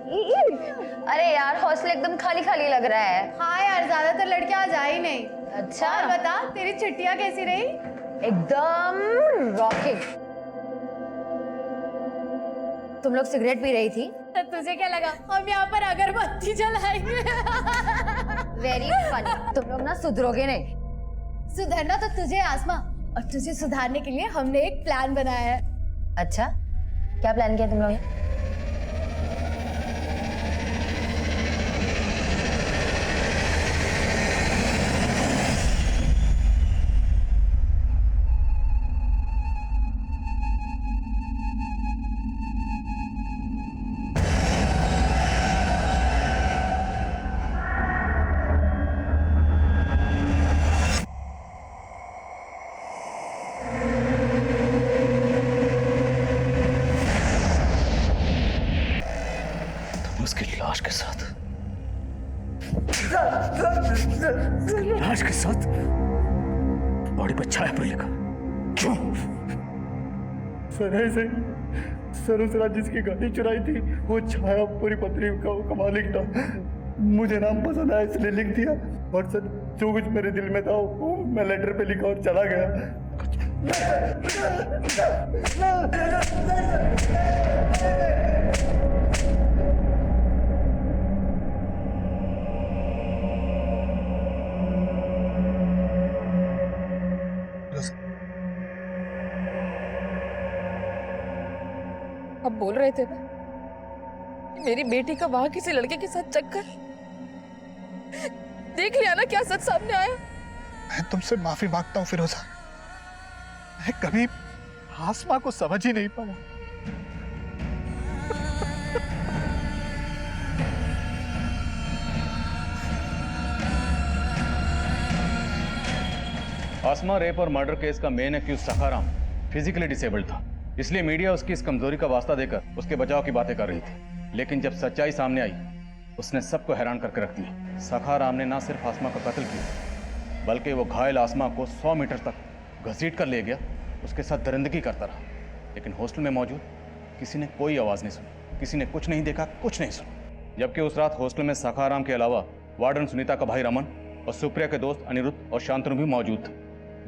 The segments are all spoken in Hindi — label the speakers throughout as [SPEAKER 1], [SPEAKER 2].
[SPEAKER 1] अरे यार हॉस्टल एकदम खाली खाली लग रहा है।
[SPEAKER 2] हाँ यार, ज्यादातर लड़कियां आज आई नहीं।
[SPEAKER 1] अच्छा
[SPEAKER 2] और बता, तेरी छुट्टियां कैसी रही?
[SPEAKER 1] एकदम रॉकेट। तुम लोग सिगरेट पी रही थी?
[SPEAKER 2] तो तुझे क्या लगा हम यहाँ पर अगरबत्ती जलाएंगे?
[SPEAKER 1] Very funny. तुम लोग ना सुधरोगे नहीं।
[SPEAKER 2] सुधरना तो तुझे आसमा, और तुझे सुधारने के लिए हमने एक प्लान बनाया है।
[SPEAKER 1] अच्छा, क्या प्लान किया तुम लोग ने?
[SPEAKER 3] उसकी लाश के साथ बॉडी पर छाया पर लिखा। क्यों?
[SPEAKER 4] सर ऐसे सर उस रात जिसकी गाड़ी चुराई थी वो छाया पूरी पत्री का मालिक था। मुझे नाम पसंद आया इसलिए लिख दिया, और सर जो कुछ मेरे दिल में था वो मैं लेटर पे लिखा और चला गया।
[SPEAKER 5] अब बोल रहे थे ना, मेरी बेटी का वहां किसी लड़के के साथ चक्कर। देख लिया ना क्या सच सामने आया।
[SPEAKER 4] मैं तुमसे माफी मांगता हूँ फिरोजा, मैं कभी आसमा को समझ ही नहीं पाया।
[SPEAKER 3] आसमा रेप और मर्डर केस का main accused Sakharam physically disabled था, इसलिए मीडिया उसकी इस कमजोरी का वास्ता देकर उसके बचाव की बातें कर रही थी। लेकिन जब सच्चाई सामने आई, उसने सबको हैरान करके रख दिया। सखाराम ने ना सिर्फ आसमा का कत्ल किया, बल्कि वो घायल आसमा को 100 मीटर तक घसीट कर ले गया, उसके साथ दरिंदगी करता रहा। लेकिन हॉस्टल में मौजूद किसी ने कोई आवाज़ नहीं सुनी, किसी ने कुछ नहीं देखा, कुछ नहीं सुना। जबकि उस रात हॉस्टल में सखाराम के अलावा वार्डन सुनीता का भाई रमन और सुप्रिया के दोस्त अनिरुद्ध और शांतनु भी मौजूद थे,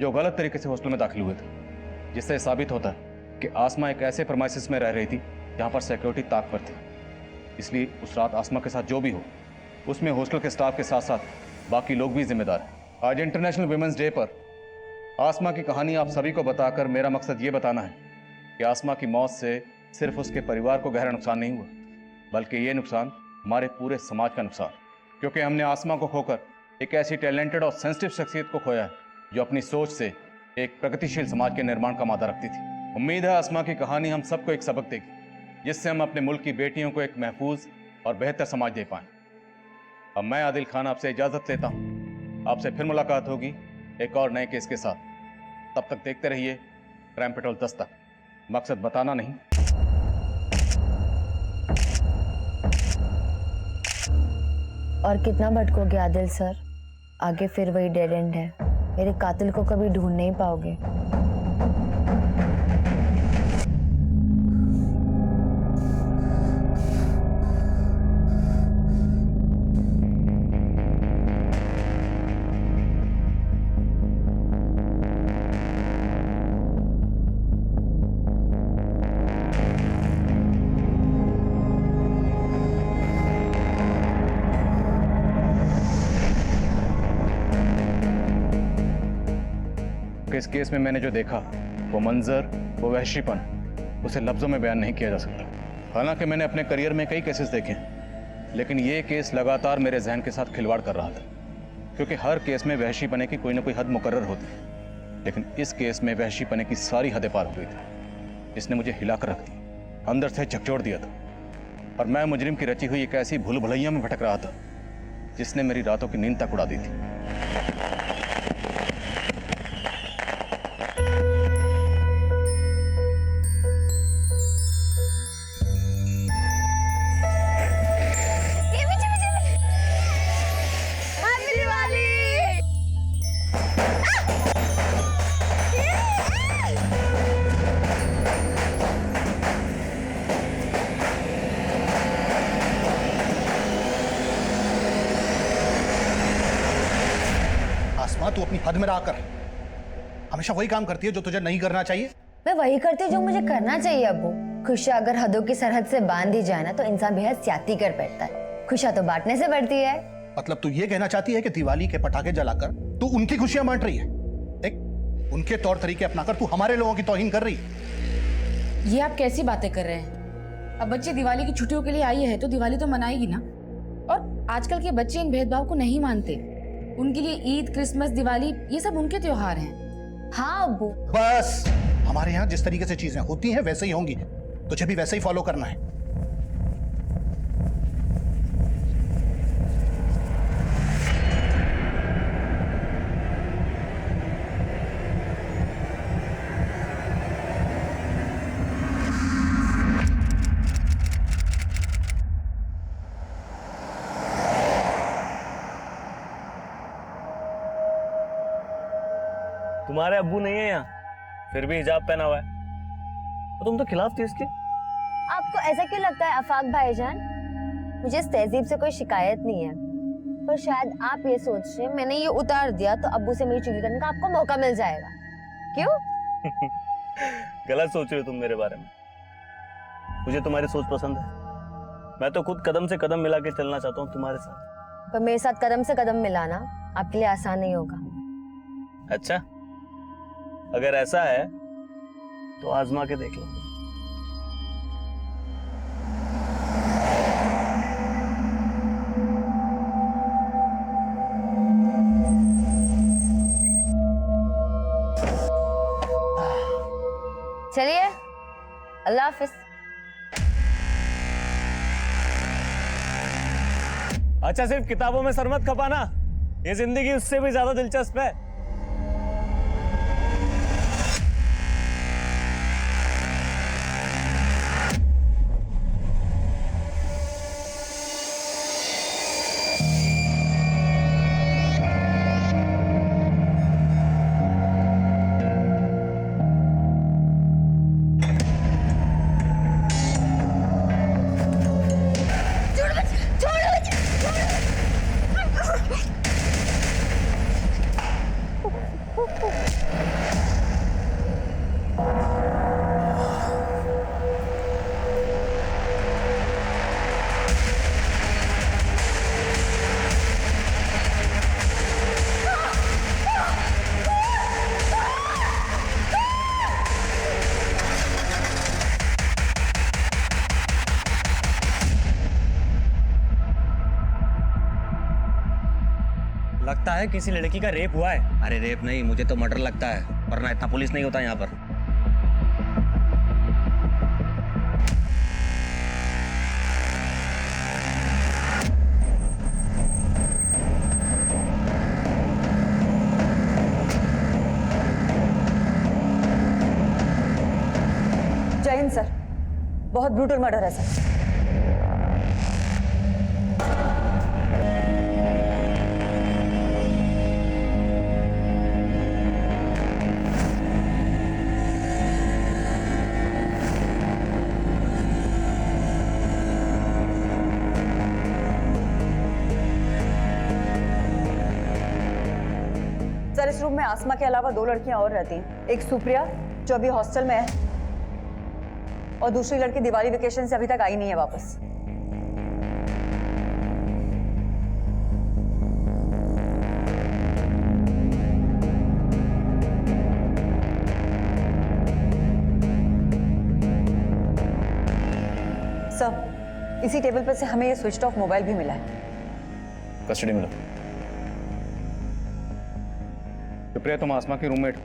[SPEAKER 3] जो गलत तरीके से हॉस्टल में दाखिल हुए थे। जिससे साबित होता है कि आसमा एक ऐसे प्रमाइसिस में रह रही थी जहां पर सिक्योरिटी ताक पर थी। इसलिए उस रात आसमा के साथ जो भी हो, उसमें हॉस्टल के स्टाफ के साथ साथ बाकी लोग भी जिम्मेदार हैं। आज इंटरनेशनल वुमेन्स डे पर आसमा की कहानी आप सभी को बताकर मेरा मकसद ये बताना है कि आसमा की मौत से सिर्फ उसके परिवार को गहरा नुकसान नहीं हुआ, बल्कि ये नुकसान हमारे पूरे समाज का नुकसान, क्योंकि हमने आसमा को खोकर एक ऐसी टैलेंटेड और सेंसिटिव शख्सियत को खोया है जो अपनी सोच से एक प्रगतिशील समाज के निर्माण का मादा रखती थी। उम्मीद है आसमा की कहानी हम सबको एक सबक देगी, जिससे हम अपने मुल्क की बेटियों को एक महफूज और बेहतर समाज दे पाएं। अब मैं आदिल खान आपसे इजाजत लेता हूं। आपसे फिर मुलाकात होगी एक और नए केस के साथ। तब तक देखते रहिए क्राइम पेट्रोल 10 तक। मकसद बताना नहीं।
[SPEAKER 1] और कितना भटकोगे आदिल सर, आगे फिर वही डेड एंड है। मेरे कातिल को कभी ढूंढ नहीं पाओगे।
[SPEAKER 3] इस केस में मैंने जो देखा, वो मंजर, वो वहशीपन, उसे लफ्जों में बयान नहीं किया जा सकता। हालांकि मैंने अपने करियर में कई केसेस देखे हैं, लेकिन ये केस लगातार मेरे जहन के साथ खिलवाड़ कर रहा था, क्योंकि हर केस में वहशीपने की कोई ना कोई हद मुकर्रर होती है। लेकिन इस केस में वहशीपने की सारी हदें पार हो गई थी। इसने मुझे हिलाकर रख दिया, अंदर से झकझोर दिया था, और मैं मुजरिम की रची हुई एक ऐसी भूल भुलैया में भटक रहा था जिसने मेरी रातों की नींद तक उड़ा दी थी।
[SPEAKER 6] आसमा, तू अपनी हद में रहा कर। हमेशा वही काम करती है जो तुझे नहीं करना चाहिए।
[SPEAKER 1] मैं वही करती हूँ जो मुझे करना चाहिए अब्बू। खुशियाँ अगर हदों की सरहद से बांध दी जाए ना तो इंसान बेहद ज्यादती कर बैठता है। खुशियाँ तो बांटने से बढ़ती है।
[SPEAKER 6] मतलब तू ये कहना चाहती है कि दिवाली के पटाखे जलाकर तू उनकी खुशियां बांट रही है? देख, उनके तौर तरीके अपनाकर तू हमारे लोगों की तौहीन कर रही है।
[SPEAKER 5] ये आप कैसी बातें कर रहे हैं? अब बच्चे दिवाली की छुट्टियों के लिए आई है तो दिवाली तो मनाएगी ना। और आजकल के बच्चे इन भेदभाव को नहीं मानते। उनके लिए ईद, क्रिसमस, दिवाली ये सब उनके त्योहार हैं।
[SPEAKER 1] हाँ अब्बू।
[SPEAKER 6] बस, हमारे यहाँ जिस तरीके से चीजें होती हैं वैसे ही होंगी, तुझे भी वैसे ही फॉलो करना है।
[SPEAKER 7] तुम्हारे अब्बू नहीं है यहाँ, फिर भी हिजाब पहना हुआ है। और तुम तो खिलाफ थी इसके।
[SPEAKER 1] आपको ऐसा क्यों लगता है आफाक भाईजान? मुझे इस तहजीब से कोई शिकायत नहीं है, पर शायद आप ये सोच रहे हैं मैंने ये उतार दिया तो अब्बू से मेरी चुगली करने का आपको मौका मिल जाएगा। क्यों?
[SPEAKER 7] गलत सोच रहे हो तुम मेरे बारे में। मुझे तुम्हारी सोच पसंद है। मैं तो खुद कदम से कदम मिला के चलना चाहता हूँ तुम्हारे साथ।
[SPEAKER 1] पर मेरे साथ कदम से कदम मिलाना आपके लिए आसान नहीं होगा।
[SPEAKER 7] अच्छा, अगर ऐसा है तो आजमा के देख लो।
[SPEAKER 1] चलिए, अल्लाह हाफिज।
[SPEAKER 7] अच्छा, सिर्फ किताबों में सर मत खपाना, ये जिंदगी उससे भी ज्यादा दिलचस्प है।
[SPEAKER 8] लगता है किसी लड़की का रेप हुआ है। अरे रेप नहीं, मुझे तो मर्डर लगता है, वरना इतना पुलिस नहीं होता यहाँ पर।
[SPEAKER 9] जय हिंद सर, बहुत ब्रूटल मर्डर है सर। सर, इस रूम में आसमा के अलावा 2 लड़कियां और रहती हैं। एक सुप्रिया जो अभी हॉस्टल में है, और दूसरी लड़की दिवाली वेकेशन से अभी तक आई नहीं है वापस। सर, इसी टेबल पर से हमें ये स्विच ऑफ मोबाइल भी मिला है।
[SPEAKER 3] कस्टडी में लो। सुप्रिया, तुम आसमा की रूममेट,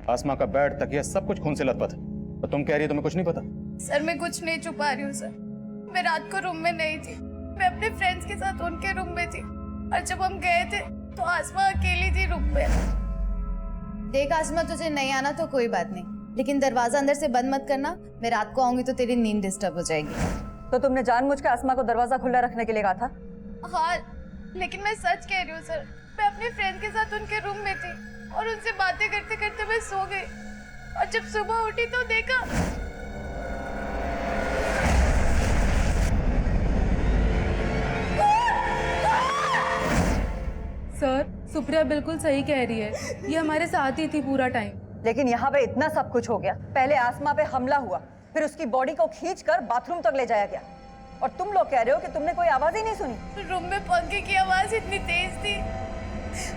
[SPEAKER 3] आसमा का बेड, तकिया सब कुछ खून से लथपथ है, और तुम कह रही हो तुम्हें कुछ नहीं पता?
[SPEAKER 2] सर, मैं कुछ नहीं छुपा रही हूँ सर। मैं रात को रूम में नहीं थी, मैं अपने फ्रेंड्स के साथ उनके रूम में थी, और जब हम गए थे तो आसमा अकेली थी रूम में। देख आसमा, तुझे नहीं आना तो कोई बात नहीं, लेकिन दरवाजा अंदर से बंद मत करना। मैं रात को आऊंगी तो तेरी नींद डिस्टर्ब हो जाएगी।
[SPEAKER 9] तो तुमने जानबूझ के आसमा को दरवाजा खुला रखने के लिए कहा था?
[SPEAKER 2] हाँ, लेकिन मैं सच कह रही हूँ सर। मैं अपने फ्रेंड के साथ उनके रूम में थी और उनसे बातें करते करते मैं सो गई, और जब सुबह उठी तो देखा।
[SPEAKER 5] सर, सुप्रिया बिल्कुल सही कह रही है, ये हमारे साथ ही थी पूरा टाइम।
[SPEAKER 9] लेकिन यहाँ पे इतना सब कुछ हो गया। पहले आसमा पे हमला हुआ, फिर उसकी बॉडी को खींचकर बाथरूम तक ले जाया गया, और तुम लोग कह रहे हो कि तुमने कोई आवाज ही नहीं सुनी।
[SPEAKER 2] रूम में पंखे की आवाज इतनी तेज थी,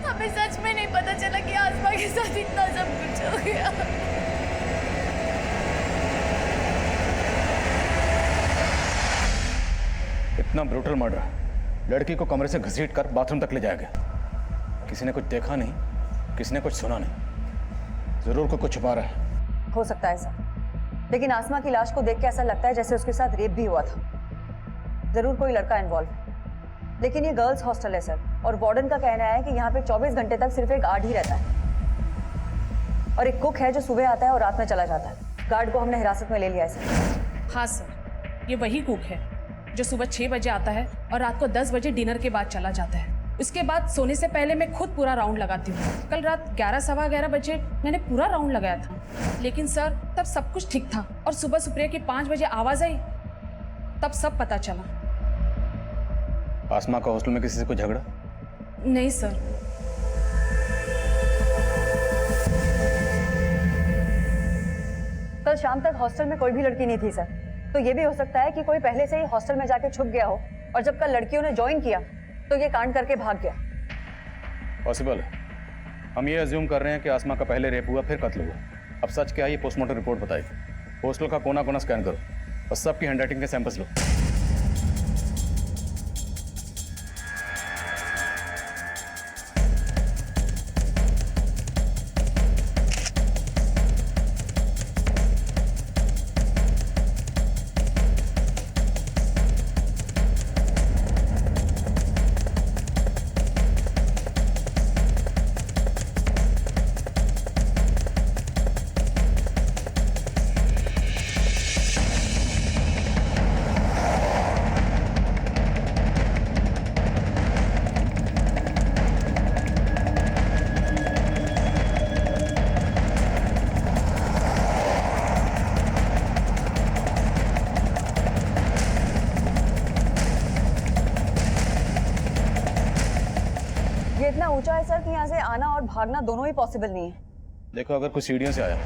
[SPEAKER 2] हमें सच में नहीं पता चला कि आसमा के साथ इतना सब कुछ हो गया।
[SPEAKER 3] इतना ब्रूटल मर्डर, लड़की को कमरे से घसीट कर बाथरूम तक ले जाया गया। किसी ने कुछ देखा नहीं, किसी ने कुछ सुना नहीं। जरूर कोई कुछ छुपा रहा है।
[SPEAKER 9] हो सकता है सर, लेकिन आसमा की लाश को देख के ऐसा लगता है जैसे उसके साथ रेप भी हुआ था। जरूर कोई लड़का इन्वॉल्व है। लेकिन ये गर्ल्स हॉस्टल है सर, और वार्डन का कहना है कि यहाँ पे 24 घंटे तक सिर्फ एक गार्ड ही रहता है, और एक कुक है जो सुबह आता है और रात में चला जाता है। गार्ड को हमने हिरासत में ले लिया है सर।
[SPEAKER 5] हाँ सर, ये वही कुक है जो सुबह 6 बजे आता है और रात को 10 बजे डिनर के बाद चला जाता है। उसके बाद सोने से पहले मैं खुद पूरा राउंड लगाती हूँ। कल रात 11 सवा 11 बजे मैंने पूरा राउंड लगाया था, लेकिन सर तब सब कुछ ठीक था, और सुबह सुप्रिया की 5 बजे आवाज आई, तब सब पता चला।
[SPEAKER 3] आसमा का हॉस्टल में किसी से कोई झगड़ा?
[SPEAKER 5] नहीं सर।
[SPEAKER 9] कल शाम तक हॉस्टल में कोई भी लड़की नहीं थी सर, तो ये भी हो सकता है कि कोई पहले से ही हॉस्टल में जाके छुप गया हो, और जब कल लड़कियों ने ज्वाइन किया तो ये कांड करके भाग गया।
[SPEAKER 3] पॉसिबल है। हम ये अज्यूम कर रहे हैं कि आसमा का पहले रेप हुआ, फिर कत्ल हुआ। अब सच क्या है ये पोस्टमार्टम रिपोर्ट बताएगी। हॉस्टल का कोना कोना स्कैन करो और सबकी हैंडराइटिंग के सैंपल्स लो।
[SPEAKER 9] ये इतना ऊंचा है सर कि यहाँ से आना और भागना दोनों ही पॉसिबल नहीं है।
[SPEAKER 3] देखो, अगर कुछ सीढ़ियों से आया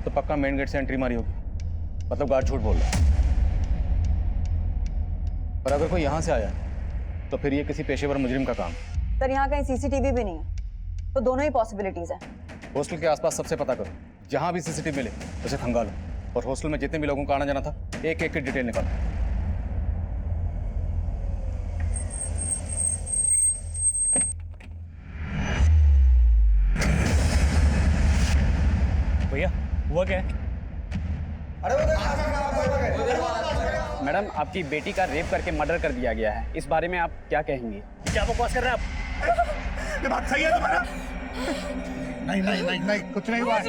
[SPEAKER 3] तो पक्का मेन गेट से एंट्री मारी होगी, मतलब गार्ड झूठ बोल रहा है। और अगर कोई यहाँ से आया तो फिर ये किसी पेशेवर मुजरिम का काम।
[SPEAKER 9] सर यहाँ कहीं सीसीटीवी भी नहीं है, तो दोनों ही पॉसिबिलिटीज है।
[SPEAKER 3] हॉस्टल के आसपास सबसे पता करो, जहाँ भी सीसीटीवी मिले उसे खंगालो, और हॉस्टल में जितने भी लोगों का आना जाना था एक एक की डिटेल निकालो।
[SPEAKER 8] भैया हुआ क्या है?
[SPEAKER 10] मैडम, आपकी बेटी का रेप करके मर्डर कर दिया गया है, इस बारे में आप क्या कहेंगे?
[SPEAKER 8] क्या बकवास कर रहे हैं आप?
[SPEAKER 6] ये बात सही है तुम्हारा? नहीं नहीं नहीं नहीं, कुछ नहीं हुआ है।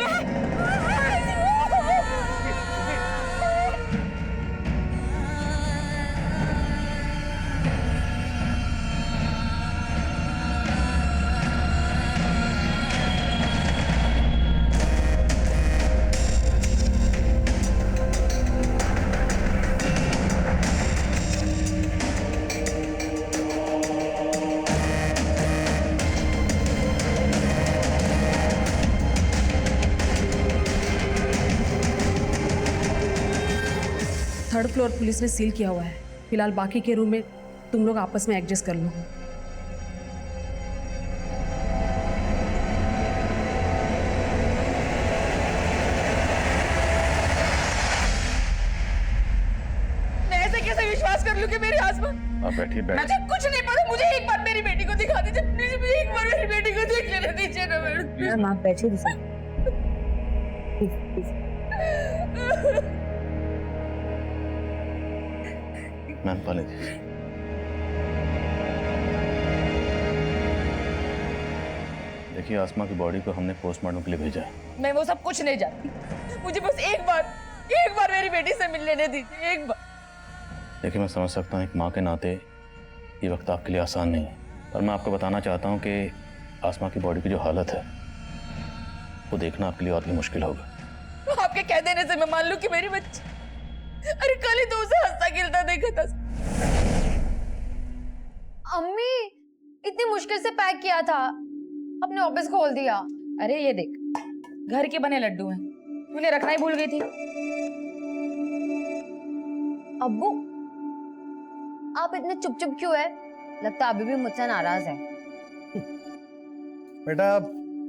[SPEAKER 5] थर्ड फ्लोर पुलिस ने सील किया हुआ है। फिलहाल बाकी के रूम में तुम लोग आपस में एडजस्ट कर लो।
[SPEAKER 2] मैं ऐसे कैसे विश्वास कर लूं कि मेरी आसमा?
[SPEAKER 3] आप बैठिए, बैठिए।
[SPEAKER 2] मुझे कुछ नहीं पता, मुझे एक बार मेरी बेटी को दिखा दीजिए प्लीज, मुझे एक बार मेरी बेटी को देख लेने दीजिए ना मैडम।
[SPEAKER 9] मैम आप बैठिए सर,
[SPEAKER 3] मैम पाले देखिए, आसमा की बॉडी को हमने पोस्टमार्टम के लिए भेजा है।
[SPEAKER 2] मैं वो सब कुछ नहीं जानती, मुझे बस एक बार मेरी बेटी से मिल लेने दीजिए, एक बार।
[SPEAKER 3] देखिए, मैं समझ सकता हूँ एक माँ के नाते ये वक्त आपके लिए आसान नहीं है, पर मैं आपको बताना चाहता हूँ कि आसमा की बॉडी की जो हालत है वो देखना आपके लिए और भी मुश्किल होगा।
[SPEAKER 2] आपके कह देने से मैं मान लूं कि मेरी बच्ची, अरे कल ही तो उसे हंसता खेलता देखा था।
[SPEAKER 1] अम्मी, इतनी मुश्किल से पैक किया था,
[SPEAKER 2] अपने ऑफिस खोल दिया।
[SPEAKER 5] अरे ये देख, घर के बने लड्डू हैं, तूने रखना ही भूल गई थी।
[SPEAKER 1] अब्बू, आप इतने चुप चुप क्यों है? लगता अभी भी मुझसे नाराज है।
[SPEAKER 6] बेटा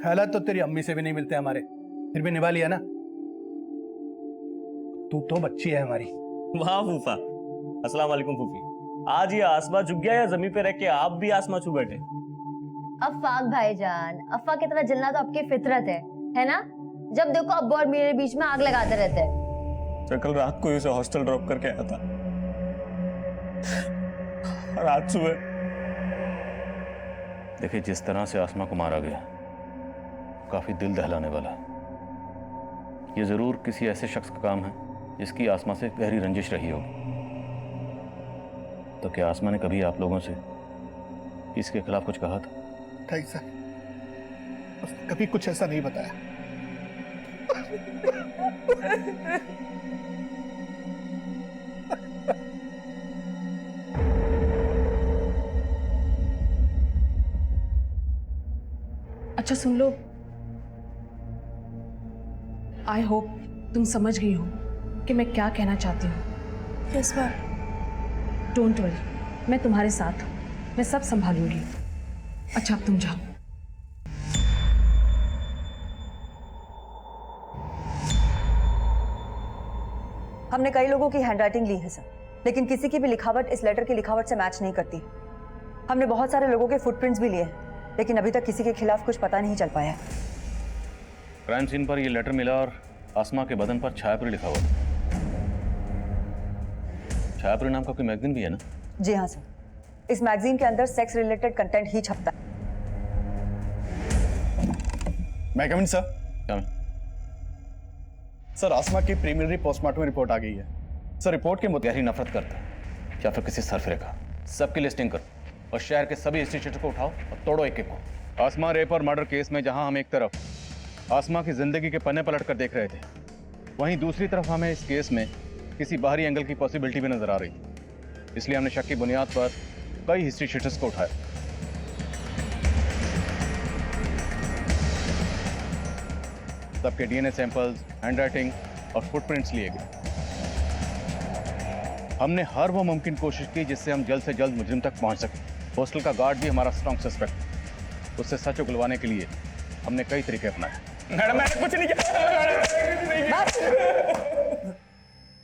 [SPEAKER 6] ख्यालात तो तेरी अम्मी से भी नहीं मिलते हमारे, फिर भी निभा लिया ना। तू तो बच्ची है हमारी।
[SPEAKER 7] वाह फूफा, अस्सलाम वालेकुम फूफी। आज ये आसमां झुक गया या जमीन पे रह के आप भी आसमां छू बैठे?
[SPEAKER 1] अफाक भाईजान, अफा की तरह जलना तो आपकी फितरत है ना? जब देखो अब्बू और मेरे बीच में आग लगाते रहते हैं।
[SPEAKER 7] तो कल रात को इसे हॉस्टल ड्रॉप करके आया था और आज सुबह।
[SPEAKER 3] देखिए, जिस तरह से आसमा को मारा गया काफी दिल दहलाने वाला। ये जरूर किसी ऐसे शख्स का काम है जिसकी आसमा से गहरी रंजिश रही होगी। तो क्या आसमा ने कभी आप लोगों से इसके खिलाफ कुछ कहा था?
[SPEAKER 6] नहीं सर, उसने कभी कुछ ऐसा नहीं बताया।
[SPEAKER 11] अच्छा सुन लो, आई होप तुम समझ गई हो कि मैं क्या कहना चाहती हूँ।
[SPEAKER 2] Yes ma'am.
[SPEAKER 11] डोंट वरी, मैं तुम्हारे साथ हूँ, मैं सब संभालूंगी। अच्छा अब तुम जाओ।
[SPEAKER 9] हमने कई लोगों की हैंडराइटिंग ली है सर, लेकिन किसी की भी लिखावट इस लेटर की लिखावट से मैच नहीं करती। हमने बहुत सारे लोगों के फुटप्रिंट्स भी लिए हैं, लेकिन अभी तक किसी के खिलाफ कुछ पता नहीं चल पाया।
[SPEAKER 3] क्राइम सीन पर यह लेटर मिला और आसमा के बदन पर छायापुरी लिखा हुआ था। छायापुरी नाम का कोई मैगजीन भी है ना?
[SPEAKER 9] जी हाँ सर, इस मैगजीन के अंदर सेक्स रिलेटेड कंटेंट ही छपता है।
[SPEAKER 4] मैं कमिंग सर।
[SPEAKER 3] क्या मैं?
[SPEAKER 4] सर आसमा की प्रीलिमिनरी पोस्टमार्टम रिपोर्ट आ गई है सर। रिपोर्ट के मुताबिक
[SPEAKER 3] गहरी नफरत करता है या फिर किसी सरफरे का। सबकी लिस्टिंग करो और शहर के सभी इंस्टीट्यूट को उठाओ और तोड़ो एक एक को। आसमा रेप और मर्डर केस में जहां हम एक तरफ आसमा की जिंदगी के पन्ने पलट कर देख रहे थे, वहीं दूसरी तरफ हमें इस केस में किसी बाहरी एंगल की पॉसिबिलिटी भी नजर आ रही थी। इसलिए हमने शक की बुनियाद पर कई हिस्ट्री शीटर्स को उठाया। सबके डीएनए सैंपल्स, हैंडराइटिंग और फुटप्रिंट्स लिए गए। हमने हर वो मुमकिन कोशिश की जिससे हम जल्द से जल्द मुजरिम तक पहुंच सकें। हॉस्टल का गार्ड भी हमारा स्ट्रॉन्ग सस्पेक्ट। उससे सच उगलवाने के लिए हमने कई तरीके अपनाए।
[SPEAKER 7] मैडम मैंने कुछ नहीं किया।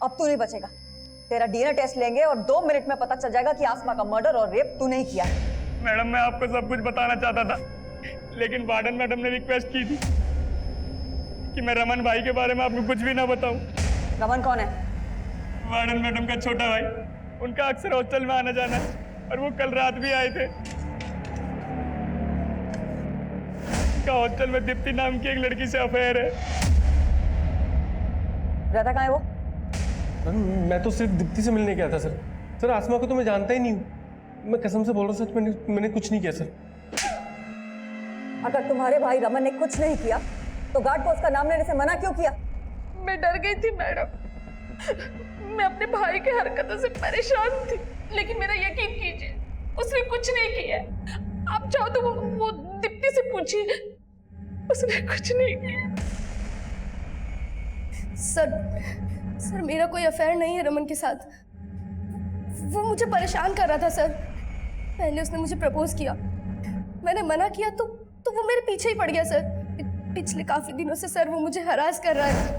[SPEAKER 9] अब तू नहीं बचेगा। तेरा डीएनए टेस्ट लेंगे और 2 मिनट में पता चल जाएगा कि आसमा का मर्डर और रेप तू नहीं किया है।
[SPEAKER 7] मैडम मैं आपको सब कुछ बताना चाहता था, लेकिन वार्डन मैडम ने रिक्वेस्ट की थी कि मैं रमन भाई के बारे में आपको कुछ भी ना बताऊं।
[SPEAKER 9] रमन कौन है?
[SPEAKER 7] वार्डन मैडम का छोटा भाई। उनका अक्सर हॉस्टल में आना जाना है और वो कल रात भी आए थे। उनका हॉस्टल में दीप्ति नाम की एक लड़की से अफेयर है।
[SPEAKER 9] रहता कहाँ है वो?
[SPEAKER 12] मैं तो सिर्फ दीप्ति से मिलने गया था सर। सर आसमा को तो मैं जानता ही नहीं हूँ, मैं कसम से बोल रहा हूँ सच, मैंने कुछ नहीं किया सर।
[SPEAKER 9] अगर तुम्हारे भाई रमन ने कुछ नहीं किया तो गार्ड को उसका नाम लेने से मना क्यों किया?
[SPEAKER 11] मैं डर गई थी मैडम, मैं अपने भाई के हरकतों से परेशान थी, लेकिन मेरा यकीन कीजिए उसने कुछ नहीं किया। आप चाहो तो वो दीप्ति से पूछिए, उसने कुछ नहीं किया।
[SPEAKER 2] सर मेरा कोई अफेयर नहीं है रमन के साथ। वो मुझे परेशान कर रहा था सर। पहले उसने मुझे प्रपोज किया, मैंने मना किया तो वो मेरे पीछे ही पड़ गया सर। पिछले काफी दिनों से सर वो मुझे हरास कर रहा है।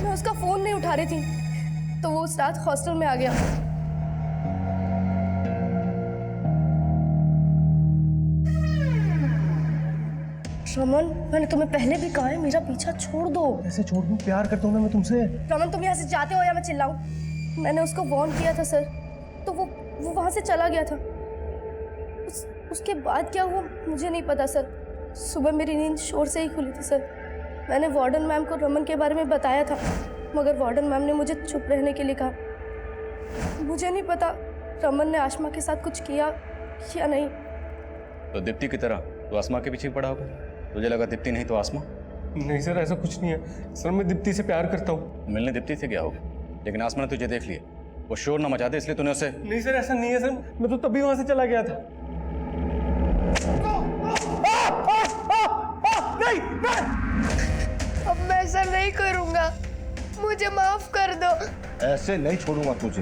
[SPEAKER 2] मैं उसका फोन नहीं उठा रही थी तो वो उस रात हॉस्टल में आ गया। रमन, मैंने तुम्हें पहले भी कहा है मेरा पीछा छोड़ दो।
[SPEAKER 12] ऐसे छोड़ दूं? प्यार करता हूँ ना मैं तुमसे।
[SPEAKER 2] रमन तुम यहाँ से जाते हो या मैं चिल्लाऊं? मैंने उसको वार्न किया था सर, तो वो वहाँ से चला गया था। उसके बाद क्या हुआ मुझे नहीं पता सर। सुबह मेरी नींद शोर से ही खुली थी सर। मैंने वार्डन मैम को रमन के बारे में बताया था, मगर वार्डन मैम ने मुझे चुप रहने के लिए कहा। मुझे नहीं पता रमन ने आसमा के साथ कुछ किया या नहीं।
[SPEAKER 3] तो दीप्ति की तरह तो आसमा के पीछे पड़ा होगा। तुझे लगा दीप्ति नहीं तो आसमा?
[SPEAKER 12] नहीं सर, ऐसा कुछ नहीं है सर, मैं दीप्ति से प्यार करता हूँ।
[SPEAKER 3] मिलने दीप्ति से क्या होगा, लेकिन आसमा ने तुझे देख लिया, वो शोर ना मचा दे इसलिए तूने उसे।
[SPEAKER 12] नहीं सर, ऐसा नहीं है सर, मैं तो तभी वहां से चला गया था।
[SPEAKER 6] नहीं,
[SPEAKER 2] अब मैं ऐसा नहीं करूंगा, मुझे माफ कर दो।
[SPEAKER 6] ऐसे नहीं छोड़ूंगा तुझे।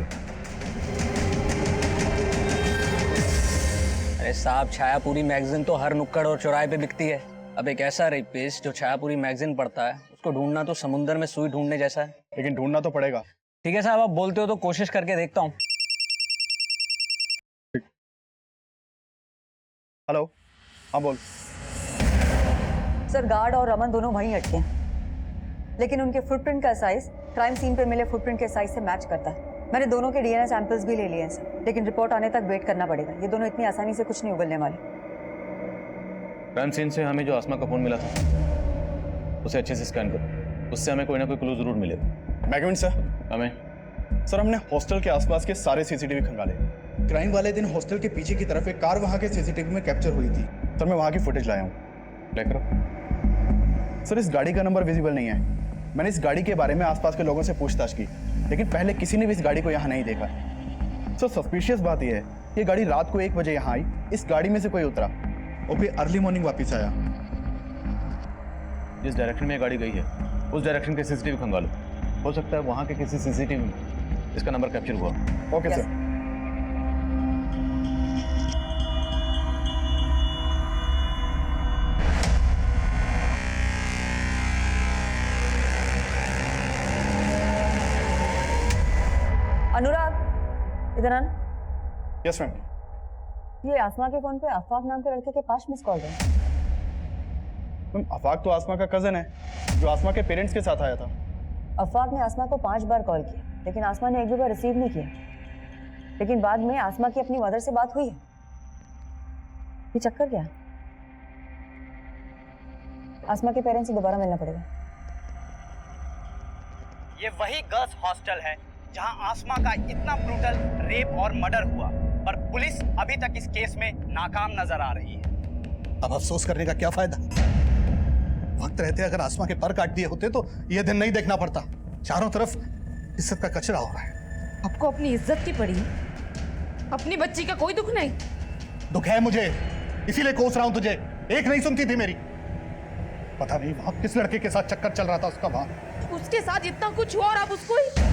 [SPEAKER 8] अरे साहब, छायापुरी मैगजीन तो हर नुक्कड़ और चौराहे पे बिकती है। अब एक ऐसा रेपिस्ट जो छायापुरी मैगजीन पढ़ता है, उसको ढूंढना तो समुद्र में सुई ढूंढने जैसा है।
[SPEAKER 3] लेकिन ढूंढना तो पड़ेगा।
[SPEAKER 8] ठीक है साहब, आप बोलते हो तो कोशिश करके देखता हूँ।
[SPEAKER 3] हेलो, हाँ बोल।
[SPEAKER 9] सर गार्ड और रमन दोनों वहीं अटके हैं, लेकिन उनके फुटप्रिंट का साइज क्राइम सीन पे मिले फुटप्रिंट के साइज से मैच करता है। मैंने दोनों के डीएनए सैंपल्स भी ले लिए हैं सर, लेकिन रिपोर्ट आने तक वेट करना पड़ेगा। ये दोनों इतनी आसानी से कुछ नहीं उगलने वाले।
[SPEAKER 3] क्राइम सीन से हमें जो आसमा का फोन मिला था उसे अच्छे से स्कैन करो, उससे हमें कोई ना कोई क्लू जरूर मिलेगा।
[SPEAKER 13] मैगविन सर,
[SPEAKER 3] हमें
[SPEAKER 13] सर हमने हॉस्टल के आसपास के सारे सीसीटीवी खंगाले। क्राइम वाले दिन हॉस्टल के पीछे की तरफ एक कार वहां के सीसीटीवी में कैप्चर हुई थी। सर मैं वहां की फुटेज लाया हूँ।
[SPEAKER 3] प्ले करो।
[SPEAKER 13] सर इस गाड़ी का नंबर विजिबल नहीं है। मैंने इस गाड़ी के बारे में आसपास के लोगों से पूछताछ की, लेकिन पहले किसी ने भी इस गाड़ी को यहाँ नहीं देखा। सर सस्पिशियस बात यह है, ये गाड़ी रात को 1 बजे यहाँ आई, इस गाड़ी में से कोई उतरा और फिर अर्ली मॉर्निंग वापस आया।
[SPEAKER 3] जिस डायरेक्शन में ये गाड़ी गई है उस डायरेक्शन के सीसीटीवी खंगालो, हो सकता है वहाँ के किसी सीसीटीवी में इसका नंबर कैप्चर हुआ।
[SPEAKER 13] Okay sir.
[SPEAKER 9] अनुराग, इधर आना।
[SPEAKER 13] Yes ma'am.
[SPEAKER 9] ये आसमा के फोन पे अफाक नाम के लड़के के 5 मिस कॉल है।
[SPEAKER 13] मैम अफाक तो आसमा का कजन है, जो आसमा के पेरेंट्स के साथ आया था।
[SPEAKER 9] अफाक ने आसमा को 5 बार कॉल किया, लेकिन आसमा ने एक भी बार रिसीव नहीं किया। लेकिन बाद में आसमा की अपनी मदर से बात हुई है। ये चक्कर क्या है? आसमा के पेरेंट्स से दोबारा मिलना पड़ेगा।
[SPEAKER 10] ये वही गर्ल्स हॉस्टल है जहां आसमा का इतना ब्रूटल रेप और मर्डर हुआ, पर पुलिस अभी तक इस केस में नाकाम नजर आ रही है।
[SPEAKER 6] अब अफसोस करने का क्या फायदा? वक्त रहते अगर आसमा के पर काट दिए होते तो यह दिन नहीं देखना पड़ता। चारों तरफ इज्जत का कचरा हो रहा है।
[SPEAKER 5] आपको अपनी इज्जत की पड़ी, अपनी बच्ची का कोई दुख नहीं।
[SPEAKER 6] दुख है मुझे, इसीलिए कोस रहा हूं तुझे। एक नहीं सुनती थी मेरी। पता नहीं वहां किस लड़के के साथ चक्कर चल रहा था उसका। वहां
[SPEAKER 5] उसके साथ इतना कुछ हुआ और आप उसको ही...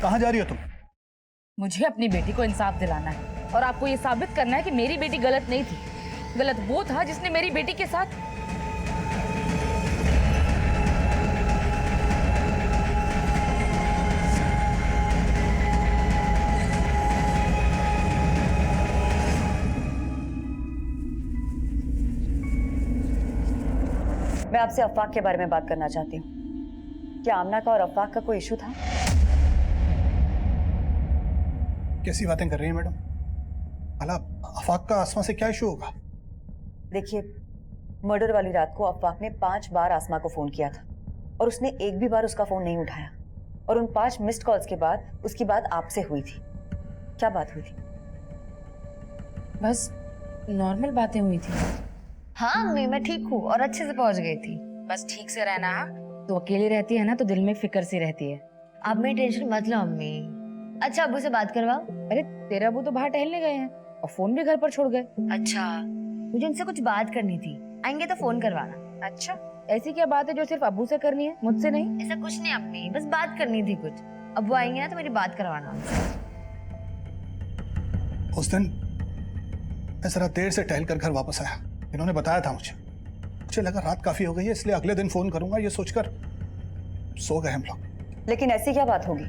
[SPEAKER 6] कहां जा रही हो तुम?
[SPEAKER 5] मुझे अपनी बेटी को इंसाफ दिलाना है और आपको ये साबित करना है कि मेरी बेटी गलत नहीं थी। गलत वो था जिसने मेरी बेटी के साथ...
[SPEAKER 9] मैं आपसे अफवाक के बारे में बात करना चाहती हूँ। क्या आमना का और अफवाक का कोई इशू था?
[SPEAKER 6] कैसी बातें कर रही हैं मैडम? भला अफाक का आसमा से क्या इशू होगा?
[SPEAKER 9] देखिए, मर्डर वाली रात को अफवाक ने 5 बार आसमा को फोन किया था और उसने एक भी बार उसका फोन नहीं उठाया। और उन 5 मिस्ड कॉल्स के बाद उसकी बात आपसे हुई थी। क्या बात हुई थी?
[SPEAKER 5] बस नॉर्मल बातें हुई थी।
[SPEAKER 1] हाँ अम्मी, मैं ठीक हूँ और अच्छे से पहुँच गई थी।
[SPEAKER 5] बस ठीक से रहना। तो अकेली रहती है ना तो दिल में फिक्र सी रहती है।
[SPEAKER 1] आप मेरी टेंशन मत लो अम्मी। अच्छा अब्बू से बात करवाओ।
[SPEAKER 5] अरे तेरा अबू तो बाहर टहलने गए हैं और फोन भी घर पर छोड़ गए।
[SPEAKER 1] अच्छा, मुझे उनसे कुछ बात करनी थी, आएंगे तो फोन करवाना।
[SPEAKER 5] अच्छा, ऐसी क्या बात है जो सिर्फ अबू से करनी है, मुझसे नहीं?
[SPEAKER 1] ऐसा कुछ नहीं अम्मी, बस बात करनी थी कुछ। अब्बू आएंगे ना तो मेरी बात करवाना उनसे।
[SPEAKER 6] उस दिन मैं जरा देर से टहल कर घर वापस आया। इन्होंने बताया था मुझे लगा रात काफी हो गई है, इसलिए अगले दिन फोन करूंगा ये सोचकर सो गए हम लोग।
[SPEAKER 9] लेकिन ऐसी क्या बात होगी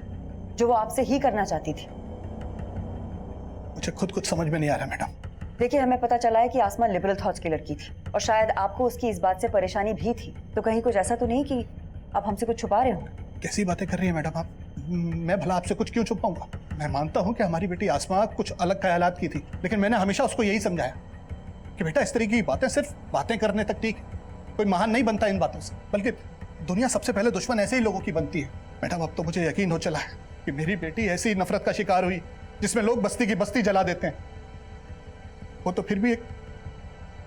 [SPEAKER 9] जो वो आपसे ही करना चाहती थी?
[SPEAKER 6] मुझे खुद कुछ समझ में नहीं आ रहा मैडम।
[SPEAKER 9] देखिए, हमें पता चला है कि आसमा लिबरल थॉट्स की लड़की थी और शायद आपको उसकी इस बात से परेशानी भी थी। तो कहीं कुछ ऐसा तो नहीं कि आप हमसे कुछ छुपा रहे हो?
[SPEAKER 6] कैसी बातें कर रही है मैडम आप? मैं भला आपसे कुछ क्यों छुपाऊंगा? मैं मानता हूं कि हमारी बेटी आसमा कुछ अलग ख्यालात की थी, लेकिन मैंने हमेशा उसको यही समझाया कि बेटा इस तरीके की बातें सिर्फ बातें करने तक ठीक, कोई महान नहीं बनता इन बातों से, बल्कि दुनिया सबसे पहले दुश्मन ऐसे ही लोगों की बनती है। मैडम अब तो मुझे यकीन हो चला है कि मेरी बेटी ऐसी नफरत का शिकार हुई जिसमें लोग बस्ती की बस्ती जला देते हैं। वो तो फिर भी एक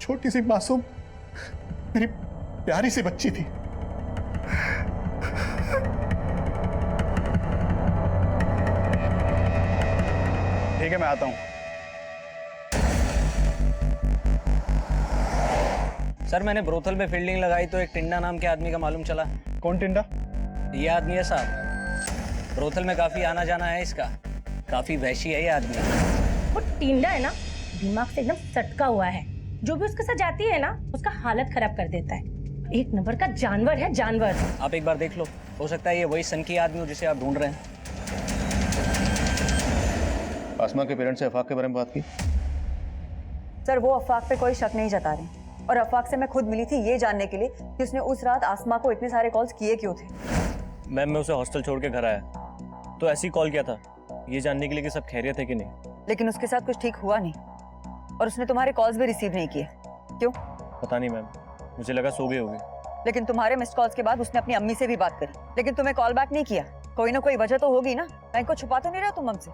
[SPEAKER 6] छोटी सी मासूम मेरी प्यारी सी बच्ची थी।
[SPEAKER 13] ठीक है, मैं आता हूं।
[SPEAKER 8] सर मैंने ब्रोथल में फील्डिंग लगाई तो एक टिंडा नाम के आदमी का मालूम चला।
[SPEAKER 13] कौन टिंडा?
[SPEAKER 8] ये आदमी है साहब, ब्रोथल में काफी आना जाना है इसका, काफी वहशी है ये आदमी।
[SPEAKER 11] वो टिंडा है ना, दिमाग से एकदम सटका हुआ है। जो भी उसके साथ जाती है ना, उसका हालत खराब कर देता है। एक नंबर का जानवर है, जानवर।
[SPEAKER 8] आप एक बार देख लो, हो सकता है ये वही सनकी आदमी हो जिसे आप ढूंढ रहे हैं।
[SPEAKER 3] आसमा के पेरेंट्स से अफाक के बारे में बात की?
[SPEAKER 9] सर वो अफवाक पे कोई शक नहीं जता रहे, और अफवाक से मैं खुद मिली थी ये जानने के लिए कि उसने उस रात आसमा को इतने सारे कॉल्स किए क्यों थे।
[SPEAKER 7] मैम मैं उसे हॉस्टल छोड़ के घर आया तो ऐसे ही कॉल किया था, ये जानने के लिए कि सब खैरियत है कि नहीं।
[SPEAKER 9] लेकिन उसके साथ कुछ ठीक हुआ नहीं, और उसने तुम्हारे कॉल्स भी रिसीव नहीं किए। क्यों?
[SPEAKER 7] पता नहीं मैम, मुझे लगा सो गई होगी।
[SPEAKER 9] लेकिन तुम्हारे मिस्ड कॉल्स के बाद उसने अपनी अम्मी से भी बात करी, लेकिन तुम्हें कॉल बैक नहीं किया। कोई ना कोई वजह तो होगी ना, बैंक को छुपा तो नहीं रहा तुम हमसे?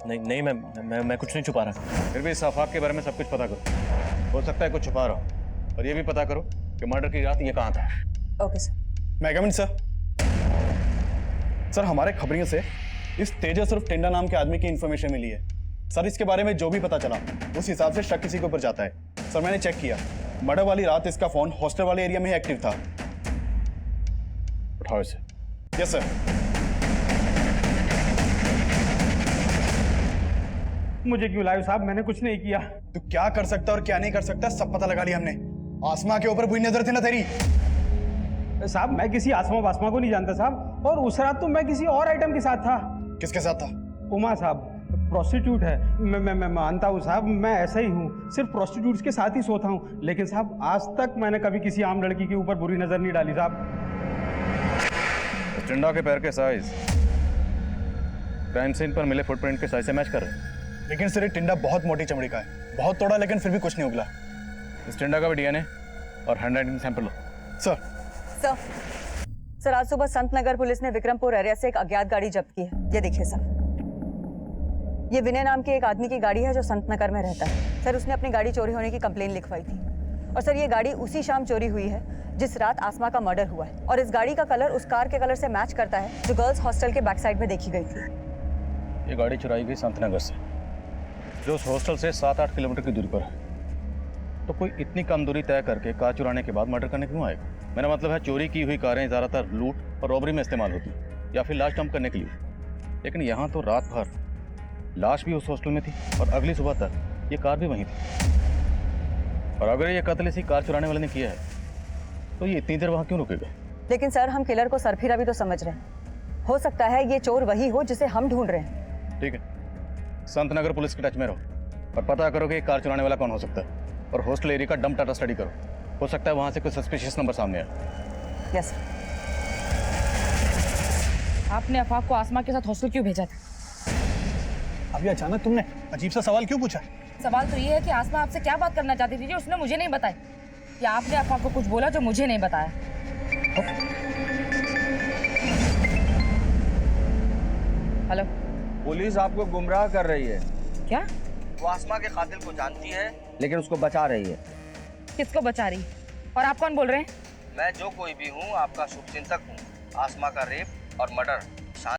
[SPEAKER 7] नहीं मैम, मैं कुछ नहीं छुपा रहा।
[SPEAKER 3] फिर भी इस अफाक के बारे में सब कुछ पता करो, हो सकता है कुछ छुपा रहा हो। और ये भी पता करो कि मर्डर की रात ये कहाँ था।
[SPEAKER 9] Okay sir.
[SPEAKER 13] मैं कमिंग सर। सर हमारे खबरियों से इस तेजस उर्फ टिंडा नाम के आदमी की इंफॉर्मेशन मिली है। सर इसके बारे में जो भी पता चला उस हिसाब से शक किसी के ऊपर जाता है। सर मैंने चेक किया, मर्डर वाली रात इसका फोन हॉस्टल वाले एरिया में ही एक्टिव था।
[SPEAKER 3] उठाओ इसे।
[SPEAKER 13] Yes sir.
[SPEAKER 4] मुझे क्यों लाए साहब? मैंने कुछ नहीं किया।
[SPEAKER 13] तू क्या कर सकता और क्या नहीं कर सकता सब पता लगा लिया हमने। आसमा के ऊपर बुरी नजर थी ना तेरी।
[SPEAKER 4] साहब मैं किसी आसमा वासमा को नहीं जानता साहब, और उस रात तो मैं किसी और आइटम के साथ था।
[SPEAKER 13] किसके साथ था?
[SPEAKER 4] उमा साहब, प्रोस्टिट्यूट है। मैं मानता हूँ साहब, मैं ऐसा ही हूँ, सिर्फ प्रोस्टिट्यूट्स के साथ ही सोता हूँ। लेकिन साहब आज तक मैंने कभी किसी आम लड़की के ऊपर बुरी नजर नहीं डाली साहब।
[SPEAKER 3] टिंडा के पैर के साइज क्राइम सीन पर मिले फुटप्रिंट के साइज से मैच कर रहे हैं।
[SPEAKER 13] लेकिन सर ये टिंडा बहुत मोटी चमड़ी का है, बहुत तोड़ा लेकिन फिर भी कुछ नहीं उगला।
[SPEAKER 3] इस टिंडा का भी डीएनए और हैंडराइटिंग सैंपल लो।
[SPEAKER 9] सर सर आज सुबह संत नगर पुलिस ने विक्रमपुर एरिया से एक अज्ञात गाड़ी जब्त की है। ये देखिए सर, ये विनय नाम के एक आदमी की गाड़ी है जो संत नगर में रहता है। सर उसने अपनी गाड़ी चोरी होने की कंप्लेन लिखवाई थी, और सर ये गाड़ी उसी शाम चोरी हुई है जिस रात आसमा का मर्डर हुआ है। और इस गाड़ी का कलर उस कार के कलर से मैच करता है जो गर्ल्स हॉस्टल के बैक साइड में देखी गई थी।
[SPEAKER 3] ये गाड़ी चुराई गई संत नगर से, जो उस हॉस्टल से 7-8 किलोमीटर की दूरी पर है। तो कोई इतनी कम दूरी तय करके कार चुराने के बाद मर्डर करने क्यों आएगा? मेरा मतलब है चोरी की हुई कारें ज़्यादातर लूट और रॉबरी में इस्तेमाल होती या फिर लाश डंप करने के लिए। लेकिन यहाँ तो रात भर लाश भी उस हॉस्टल में थी और अगली सुबह तक ये कार भी वहीं थी। और अगर ये कत्ल इसी कार चुराने वाले ने किया है तो ये इतनी देर वहाँ क्यों रुकेगा?
[SPEAKER 9] लेकिन सर हम किलर को सरफिरा भी तो समझ रहे हैं। हो सकता है ये चोर वही हो जिसे हम ढूंढ रहे हैं।
[SPEAKER 3] ठीक है, संत नगर पुलिस के टच में रहो और पता करो कि कार चुराने वाला कौन हो सकता है। और हॉस्टल एरिया का डंप डाटा स्टडी करो, हो सकता है वहाँ से कोई सस्पिशियस नंबर सामने आए।
[SPEAKER 9] यस।
[SPEAKER 5] आपने अफाक को आसमा के साथ हॉस्टल क्यों भेजा था?
[SPEAKER 6] अभी अचानक तुमने अजीब सा सवाल क्यों पूछा?
[SPEAKER 5] सवाल तो ये है कि आसमा आपसे क्या बात करना चाहती थी जो उसने मुझे नहीं बताई, या आपने अफाक को कुछ बोला जो मुझे नहीं बताया? हेलो,
[SPEAKER 10] पुलिस आपको गुमराह कर रही है।
[SPEAKER 5] क्या?
[SPEAKER 10] वो आसमा के कातिल को जानती है लेकिन उसको बचा रही है।
[SPEAKER 5] किसको बचा रही? और आप कौन बोल रहे हैं?
[SPEAKER 10] मैं जो कोई भी हूँ आपका शुभचिंतक हूँ। आसमा का रेप और मर्डर